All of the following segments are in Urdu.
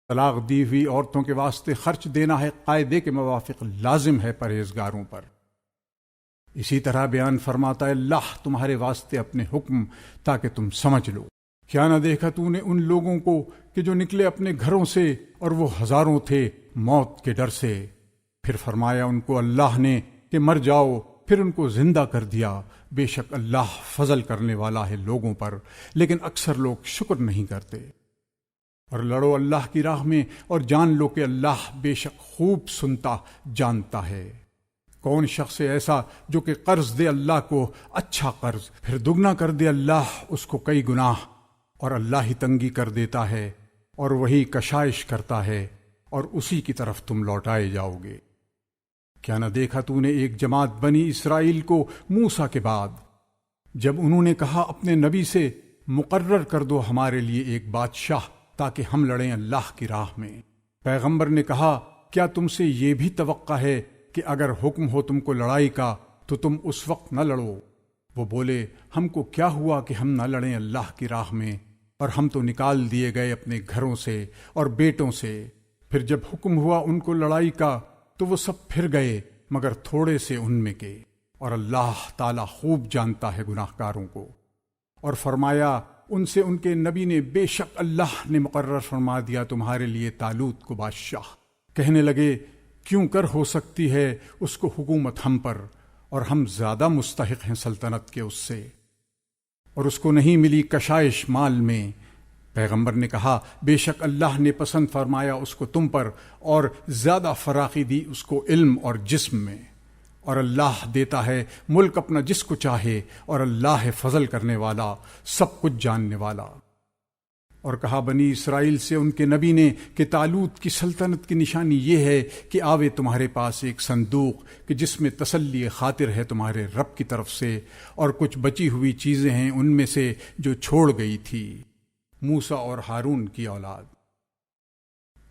طلاق دی ہوئی عورتوں کے واسطے خرچ دینا ہے قاعدے کے موافق لازم ہے پرہیزگاروں پر۔ اسی طرح بیان فرماتا ہے اللہ تمہارے واسطے اپنے حکم تاکہ تم سمجھ لو۔ کیا نہ دیکھا تو نے ان لوگوں کو کہ جو نکلے اپنے گھروں سے اور وہ ہزاروں تھے موت کے ڈر سے، پھر فرمایا ان کو اللہ نے کہ مر جاؤ، پھر ان کو زندہ کر دیا۔ بے شک اللہ فضل کرنے والا ہے لوگوں پر، لیکن اکثر لوگ شکر نہیں کرتے۔ اور لڑو اللہ کی راہ میں اور جان لو کہ اللہ بے شک خوب سنتا جانتا ہے۔ کون شخص ہے ایسا جو کہ قرض دے اللہ کو اچھا قرض، پھر دگنا کر دے اللہ اس کو کئی گناہ، اور اللہ ہی تنگی کر دیتا ہے اور وہی کشائش کرتا ہے، اور اسی کی طرف تم لوٹائے جاؤ گے۔ کیا نہ دیکھا تو نے ایک جماعت بنی اسرائیل کو موسیٰ کے بعد، جب انہوں نے کہا اپنے نبی سے مقرر کر دو ہمارے لیے ایک بادشاہ تاکہ ہم لڑیں اللہ کی راہ میں۔ پیغمبر نے کہا کیا تم سے یہ بھی توقع ہے کہ اگر حکم ہو تم کو لڑائی کا تو تم اس وقت نہ لڑو؟ وہ بولے ہم کو کیا ہوا کہ ہم نہ لڑیں اللہ کی راہ میں، اور ہم تو نکال دیے گئے اپنے گھروں سے اور بیٹوں سے۔ پھر جب حکم ہوا ان کو لڑائی کا تو وہ سب پھر گئے مگر تھوڑے سے ان میں کے، اور اللہ تعالیٰ خوب جانتا ہے گناہ گاروں کو۔ اور فرمایا ان سے ان کے نبی نے بے شک اللہ نے مقرر فرما دیا تمہارے لیے طالوت کو بادشاہ۔ کہنے لگے کیوں کر ہو سکتی ہے اس کو حکومت ہم پر، اور ہم زیادہ مستحق ہیں سلطنت کے اس سے، اور اس کو نہیں ملی کشائش مال میں۔ پیغمبر نے کہا بے شک اللہ نے پسند فرمایا اس کو تم پر، اور زیادہ فراخی دی اس کو علم اور جسم میں، اور اللہ دیتا ہے ملک اپنا جس کو چاہے، اور اللہ ہے فضل کرنے والا سب کچھ جاننے والا۔ اور کہا بنی اسرائیل سے ان کے نبی نے کہ طالوت کی سلطنت کی نشانی یہ ہے کہ آوے تمہارے پاس ایک صندوق کہ جس میں تسلی خاطر ہے تمہارے رب کی طرف سے، اور کچھ بچی ہوئی چیزیں ہیں ان میں سے جو چھوڑ گئی تھی موسیٰ اور ہارون کی اولاد۔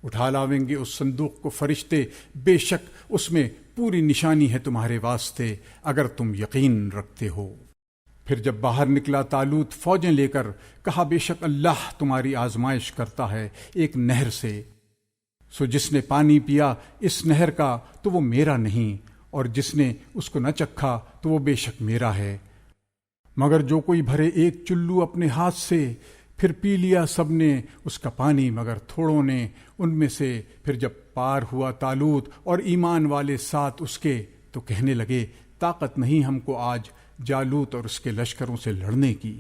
اٹھا لاویں گے اس صندوق کو فرشتے، بے شک اس میں پوری نشانی ہے تمہارے واسطے اگر تم یقین رکھتے ہو۔ پھر جب باہر نکلا طالوت فوجیں لے کر، کہا بے شک اللہ تمہاری آزمائش کرتا ہے ایک نہر سے، سو جس نے پانی پیا اس نہر کا تو وہ میرا نہیں، اور جس نے اس کو نہ چکھا تو وہ بے شک میرا ہے، مگر جو کوئی بھرے ایک چلو اپنے ہاتھ سے، پھر پی لیا سب نے اس کا پانی مگر تھوڑوں نے ان میں سے۔ پھر جب پار ہوا طالوت اور ایمان والے ساتھ اس کے، تو کہنے لگے طاقت نہیں ہم کو آج جالوت اور اس کے لشکروں سے لڑنے کی۔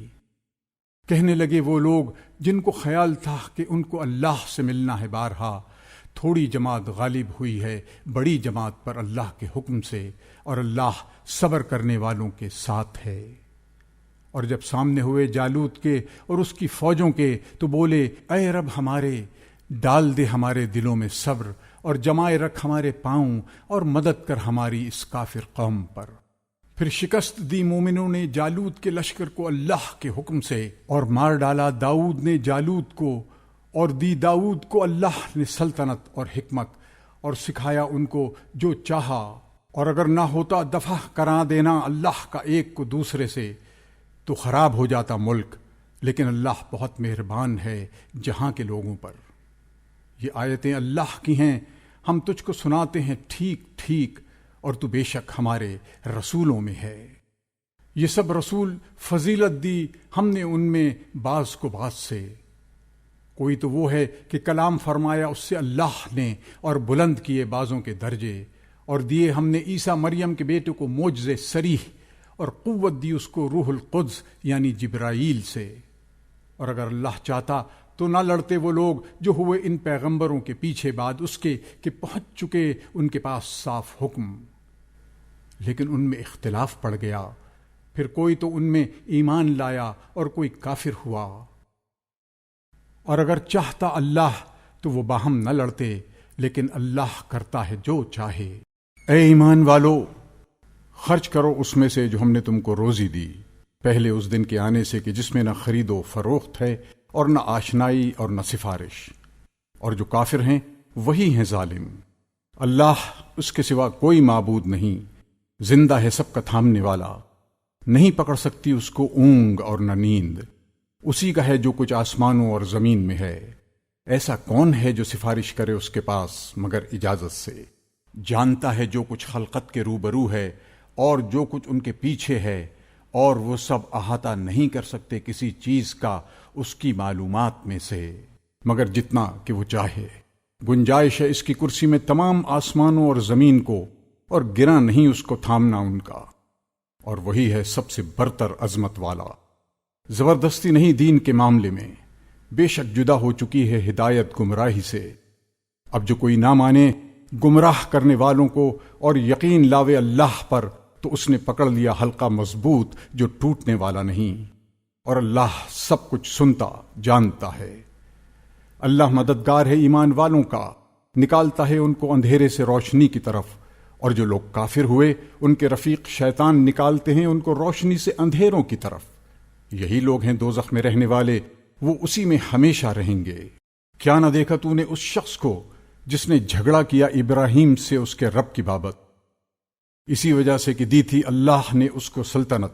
کہنے لگے وہ لوگ جن کو خیال تھا کہ ان کو اللہ سے ملنا ہے بارہا، تھوڑی جماعت غالب ہوئی ہے بڑی جماعت پر اللہ کے حکم سے، اور اللہ صبر کرنے والوں کے ساتھ ہے۔ اور جب سامنے ہوئے جالوت کے اور اس کی فوجوں کے تو بولے اے رب ہمارے، ڈال دے ہمارے دلوں میں صبر، اور جمائے رکھ ہمارے پاؤں، اور مدد کر ہماری اس کافر قوم پر۔ پھر شکست دی مومنوں نے جالوت کے لشکر کو اللہ کے حکم سے، اور مار ڈالا داؤد نے جالوت کو، اور دی داؤد کو اللہ نے سلطنت اور حکمت، اور سکھایا ان کو جو چاہا، اور اگر نہ ہوتا دفع کرا دینا اللہ کا ایک کو دوسرے سے تو خراب ہو جاتا ملک، لیکن اللہ بہت مہربان ہے جہاں کے لوگوں پر۔ یہ آیتیں اللہ کی ہیں، ہم تجھ کو سناتے ہیں ٹھیک ٹھیک، اور تو بے شک ہمارے رسولوں میں ہے۔ یہ سب رسول فضیلت دی ہم نے ان میں بعض کو بعض سے۔ کوئی تو وہ ہے کہ کلام فرمایا اس سے اللہ نے، اور بلند کیے بعضوں کے درجے، اور دیے ہم نے عیسیٰ مریم کے بیٹے کو معجزے صریح، اور قوت دی اس کو روح القدس یعنی جبرائیل سے۔ اور اگر اللہ چاہتا تو نہ لڑتے وہ لوگ جو ہوئے ان پیغمبروں کے پیچھے بعد اس کے کہ پہنچ چکے ان کے پاس صاف حکم، لیکن ان میں اختلاف پڑ گیا، پھر کوئی تو ان میں ایمان لایا اور کوئی کافر ہوا۔ اور اگر چاہتا اللہ تو وہ باہم نہ لڑتے، لیکن اللہ کرتا ہے جو چاہے۔ اے ایمان والو، خرچ کرو اس میں سے جو ہم نے تم کو روزی دی، پہلے اس دن کے آنے سے کہ جس میں نہ خرید و فروخت ہے اور نہ آشنائی اور نہ سفارش، اور جو کافر ہیں وہی ہیں ظالم۔ اللہ اس کے سوا کوئی معبود نہیں، زندہ ہے سب کا تھامنے والا، نہیں پکڑ سکتی اس کو اونگ اور نہ نیند، اسی کا ہے جو کچھ آسمانوں اور زمین میں ہے۔ ایسا کون ہے جو سفارش کرے اس کے پاس مگر اجازت سے؟ جانتا ہے جو کچھ خلقت کے روبرو ہے اور جو کچھ ان کے پیچھے ہے، اور وہ سب احاطہ نہیں کر سکتے کسی چیز کا اس کی معلومات میں سے مگر جتنا کہ وہ چاہے۔ گنجائش ہے اس کی کرسی میں تمام آسمانوں اور زمین کو، اور گرا نہیں اس کو تھامنا ان کا، اور وہی ہے سب سے برتر عظمت والا۔ زبردستی نہیں دین کے معاملے میں، بے شک جدا ہو چکی ہے ہدایت گمراہی سے۔ اب جو کوئی نہ مانے گمراہ کرنے والوں کو اور یقین لاوے اللہ پر، تو اس نے پکڑ لیا حلقہ مضبوط جو ٹوٹنے والا نہیں، اور اللہ سب کچھ سنتا جانتا ہے۔ اللہ مددگار ہے ایمان والوں کا، نکالتا ہے ان کو اندھیرے سے روشنی کی طرف، اور جو لوگ کافر ہوئے ان کے رفیق شیطان نکالتے ہیں ان کو روشنی سے اندھیروں کی طرف۔ یہی لوگ ہیں دوزخ میں رہنے والے، وہ اسی میں ہمیشہ رہیں گے۔ کیا نہ دیکھا تو نے اس شخص کو جس نے جھگڑا کیا ابراہیم سے اس کے رب کی بابت، اسی وجہ سے کہ دی تھی اللہ نے اس کو سلطنت۔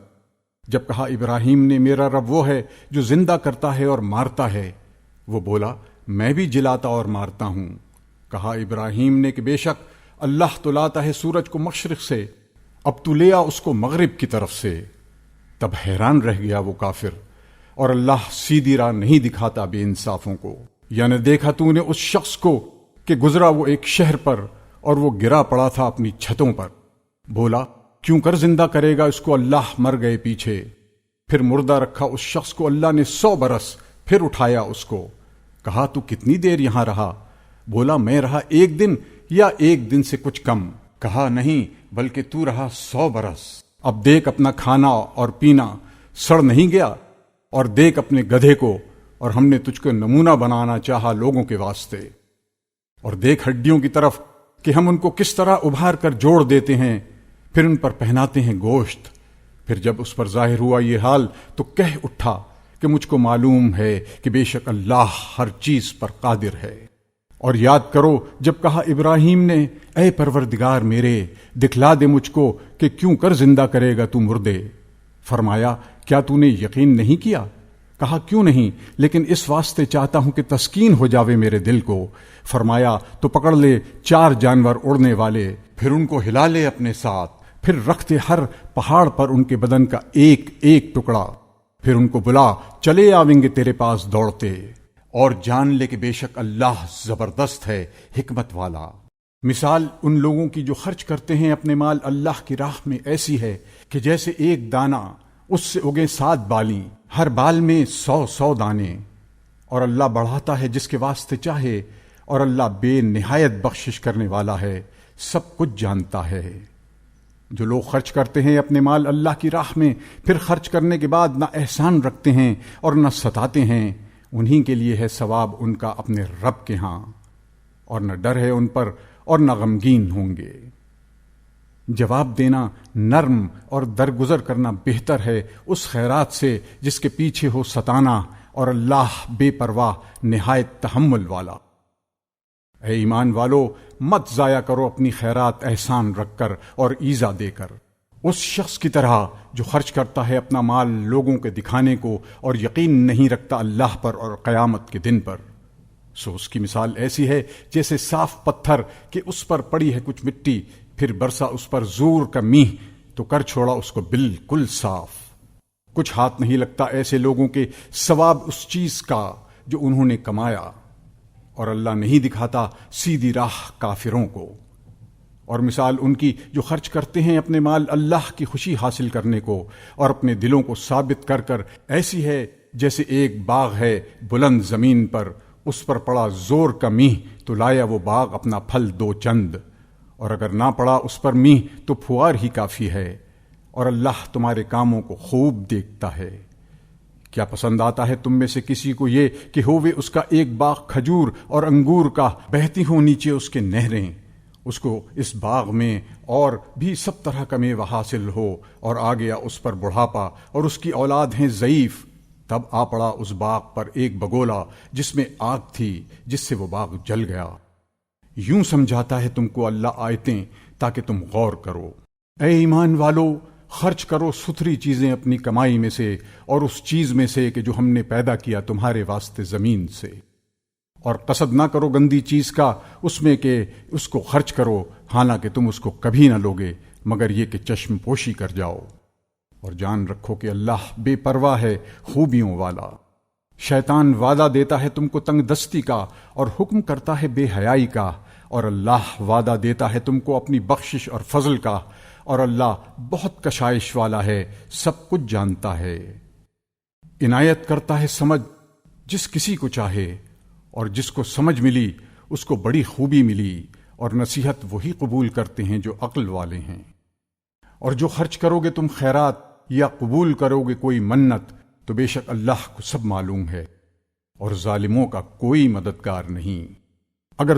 جب کہا ابراہیم نے میرا رب وہ ہے جو زندہ کرتا ہے اور مارتا ہے، وہ بولا میں بھی جلاتا اور مارتا ہوں۔ کہا ابراہیم نے کہ بے شک اللہ تو لاتا ہے سورج کو مشرق سے، اب تو لے آ اس کو مغرب کی طرف سے۔ تب حیران رہ گیا وہ کافر، اور اللہ سیدھی راہ نہیں دکھاتا بے انصافوں کو۔ یعنی دیکھا تو نے اس شخص کو کہ گزرا وہ ایک شہر پر، اور وہ گرا پڑا تھا اپنی چھتوں پر، بولا کیوں کر زندہ کرے گا اس کو اللہ، مر گئے پیچھے۔ پھر مردہ رکھا اس شخص کو اللہ نے 100 برس، پھر اٹھایا اس کو۔ کہا تو کتنی دیر یہاں رہا؟ بولا میں رہا 1 دن یا 1 دن سے کچھ کم۔ کہا نہیں بلکہ تو رہا 100 برس۔ اب دیکھ اپنا کھانا اور پینا سڑ نہیں گیا، اور دیکھ اپنے گدھے کو، اور ہم نے تجھ کو نمونہ بنانا چاہا لوگوں کے واسطے، اور دیکھ ہڈیوں کی طرف کہ ہم ان کو کس طرح ابھار کر جوڑ دیتے ہیں، پھر ان پر پہناتے ہیں گوشت۔ پھر جب اس پر ظاہر ہوا یہ حال تو کہہ اٹھا کہ مجھ کو معلوم ہے کہ بے شک اللہ ہر چیز پر قادر ہے۔ اور یاد کرو جب کہا ابراہیم نے اے پروردگار میرے، دکھلا دے مجھ کو کہ کیوں کر زندہ کرے گا تو مردے۔ فرمایا کیا تو نے یقین نہیں کیا؟ کہا کیوں نہیں، لیکن اس واسطے چاہتا ہوں کہ تسکین ہو جاوے میرے دل کو۔ فرمایا تو پکڑ لے 4 جانور اڑنے والے، پھر ان کو ہلا لے اپنے ساتھ، پھر رکھتے ہر پہاڑ پر ان کے بدن کا ایک ایک ٹکڑا، پھر ان کو بلا چلے آویں گے تیرے پاس دوڑتے، اور جان لے کہ بے شک اللہ زبردست ہے، حکمت والا۔ مثال ان لوگوں کی جو خرچ کرتے ہیں اپنے مال اللہ کی راہ میں ایسی ہے کہ جیسے ایک دانہ، اس سے اگے 7 بالیں، ہر بال میں 100 دانے، اور اللہ بڑھاتا ہے جس کے واسطے چاہے، اور اللہ بے نہایت بخشش کرنے والا ہے، سب کچھ جانتا ہے۔ جو لوگ خرچ کرتے ہیں اپنے مال اللہ کی راہ میں، پھر خرچ کرنے کے بعد نہ احسان رکھتے ہیں اور نہ ستاتے ہیں، انہی کے لیے ہے ثواب ان کا اپنے رب کے ہاں، اور نہ ڈر ہے ان پر اور نہ غمگین ہوں گے۔ جواب دینا نرم اور درگزر کرنا بہتر ہے اس خیرات سے جس کے پیچھے ہو ستانا، اور اللہ بے پرواہ نہایت تحمل والا۔ اے ایمان والو مت ضائع کرو اپنی خیرات احسان رکھ کر اور ایذا دے کر، اس شخص کی طرح جو خرچ کرتا ہے اپنا مال لوگوں کے دکھانے کو اور یقین نہیں رکھتا اللہ پر اور قیامت کے دن پر۔ سو اس کی مثال ایسی ہے جیسے صاف پتھر کہ اس پر پڑی ہے کچھ مٹی، پھر برسا اس پر زور کا میہ تو کر چھوڑا اس کو بالکل صاف۔ کچھ ہاتھ نہیں لگتا ایسے لوگوں کے ثواب اس چیز کا جو انہوں نے کمایا، اور اللہ نہیں دکھاتا سیدھی راہ کافروں کو۔ اور مثال ان کی جو خرچ کرتے ہیں اپنے مال اللہ کی خوشی حاصل کرنے کو اور اپنے دلوں کو ثابت کر کر، ایسی ہے جیسے ایک باغ ہے بلند زمین پر، اس پر پڑا زور کا میہ تو لایا وہ باغ اپنا پھل 2 چند، اور اگر نہ پڑا اس پر میہ تو پھوار ہی کافی ہے، اور اللہ تمہارے کاموں کو خوب دیکھتا ہے۔ کیا پسند آتا ہے تم میں سے کسی کو یہ کہ ہووے اس کا ایک باغ کھجور اور انگور کا، بہتی ہوں نیچے اس کے نہریں، اس کو اس باغ میں اور بھی سب طرح کا میوہ حاصل ہو، اور آ گیا اس پر بڑھاپا اور اس کی اولاد ہیں ضعیف، تب آ پڑا اس باغ پر ایک بگولا جس میں آگ تھی جس سے وہ باغ جل گیا۔ یوں سمجھاتا ہے تم کو اللہ آیتیں تاکہ تم غور کرو۔ اے ایمان والو خرچ کرو ستھری چیزیں اپنی کمائی میں سے اور اس چیز میں سے کہ جو ہم نے پیدا کیا تمہارے واسطے زمین سے، اور قصد نہ کرو گندی چیز کا اس میں کہ اس کو خرچ کرو، حالانکہ تم اس کو کبھی نہ لوگے مگر یہ کہ چشم پوشی کر جاؤ۔ اور جان رکھو کہ اللہ بے پرواہ ہے، خوبیوں والا۔ شیطان وعدہ دیتا ہے تم کو تنگ دستی کا اور حکم کرتا ہے بے حیائی کا، اور اللہ وعدہ دیتا ہے تم کو اپنی بخشش اور فضل کا، اور اللہ بہت کشائش والا ہے، سب کچھ جانتا ہے۔ عنایت کرتا ہے سمجھ جس کسی کو چاہے، اور جس کو سمجھ ملی اس کو بڑی خوبی ملی، اور نصیحت وہی قبول کرتے ہیں جو عقل والے ہیں۔ اور جو خرچ کرو گے تم خیرات یا قبول کرو گے کوئی منت تو بے شک اللہ کو سب معلوم ہے، اور ظالموں کا کوئی مددگار نہیں۔ اگر